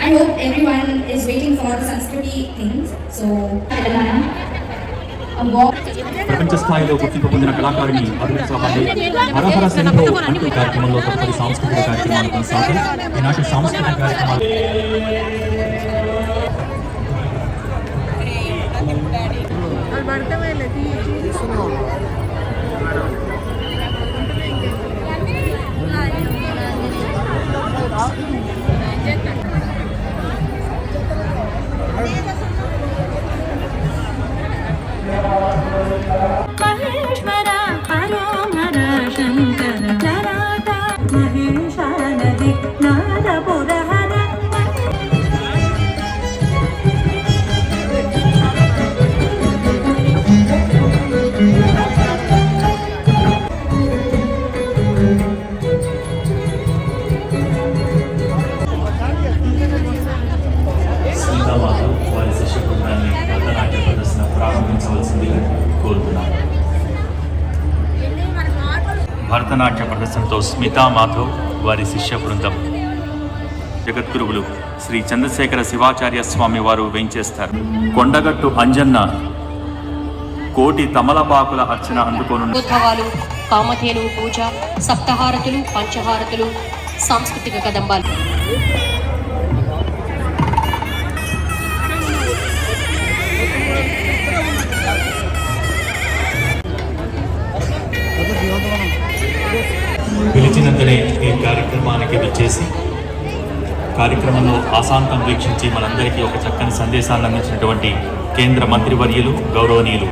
I hope everyone is waiting for the Sanskriti things. So, a walk. ప్రపంచ స్థాయిలో గుర్తింపు పొందిన కళాకారిణి అరుణించబడి హరహర శంభో అంటూ కార్యక్రమంలో తదుపరి సాంస్కృతిక కార్యక్రమాలు కొనసాగుతాయి. ఈనాటి సాంస్కృతిక కార్యక్రమాలు వారి శిష్య బృందాన్ని భరతనాట్య ప్రదర్శన ప్రారంభించవలసిందిగా కోరుతున్నాను. భరతనాట్య ప్రదర్శనతో స్మితా మాధవ్ వారి శిష్య బృందం. జగద్గురువులు శ్రీ చంద్రశేఖర శివాచార్య స్వామి వారు వేంచేస్తారు. కొండగట్టు అంజన్న కోటి తమలపాకుల అర్చన అందుకోను. ఉత్సవాలు, కామధేను పూజ, సప్తహారతులు, పంచహారతులు, సాంస్కృతిక కదంబాలు. పిలిచినంతనే ఈ కార్యక్రమానికి వచ్చేసి కార్యక్రమంలో ఆశాంతం వీక్షించి మనందరికీ ఒక చక్కని సందేశాన్ని అందించినటువంటి కేంద్ర మంత్రివర్యులు గౌరవనీయులు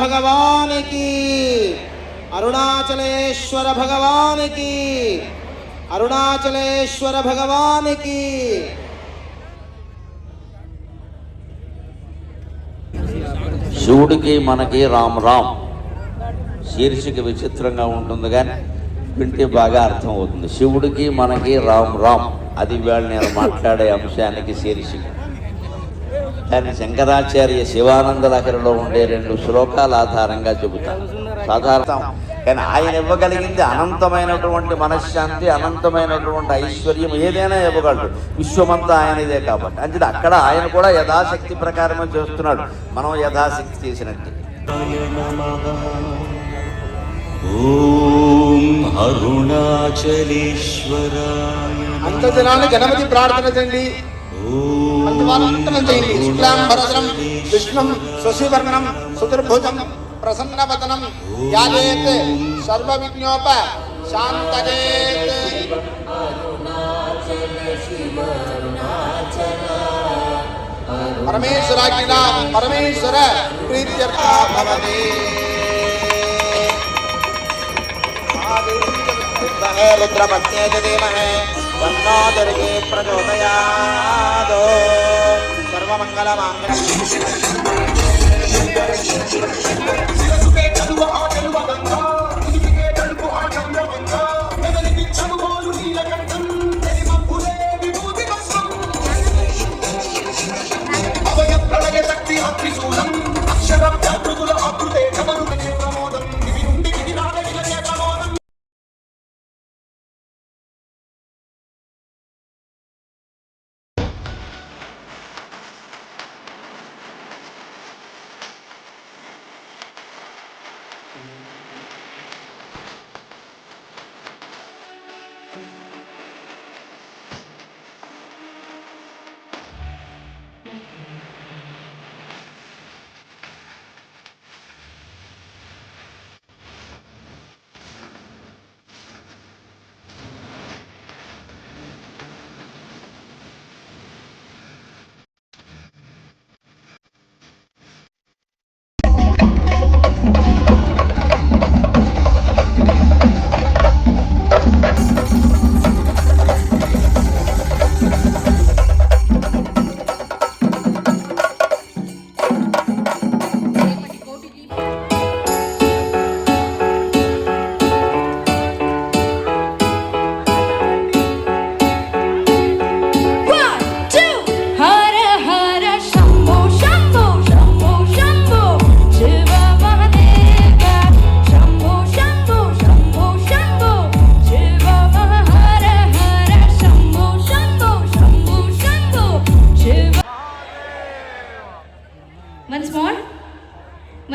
भगवान की, अरुणाचलेश्वर भगवान की, अरुणाचलेश्वर भगवान की. శివుడికి మనకి రామ్ రామ్ శీర్షిక విచిత్రంగా ఉంటుంది కానీ వింటే బాగా అర్థం అవుతుంది. శివుడికి మనకి రామ్ రామ్, అది వేళ నేను మాట్లాడే అంశానికి శీర్షిక. కానీ శంకరాచార్య శివానంద లహరిలో ఉండే 2 శ్లోకాల ఆధారంగా చెబుతాను. సాధారణ కానీ ఆయన ఇవ్వగలిగింది అనంతమైనటువంటి మనశ్శాంతి, అనంతమైనటువంటి ఐశ్వర్యం, ఏదైనా ఇవ్వగలడు. విశ్వమంతా ఆయనదే కాబట్టి అంటే అక్కడ ఆయన కూడా యథాశక్తి ప్రకారమే చేస్తున్నాడు, మనం యథాశక్తి చేసినట్టు. అంత దినాన్ని గణపతి ప్రార్థన చేయండి. శుక్లాంబరధరం విష్ణుం శశివర్ణం సుతుర్భుజం ప్రసన్నవదనం ధ్యాయేత్ సర్వవిఘ్నోప శాంతయేత్. పరమేశ్వరాజ్ఞా పరమేశ్వర ప్రీత్యర్థా భవతి. రుద్రపత్నే ధీమహే తన్నో దుర్గే ప్రచోదయాత్. సర్వమంగళమాంగళ్యం.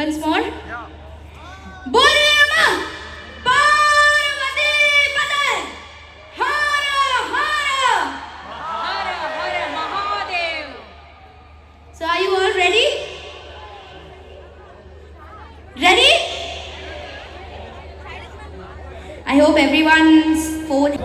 Once more. Bole Amma Parvati Pate. Hara Hara. Hara Hara Mahadev. So are you all ready? Ready? I hope everyone's phone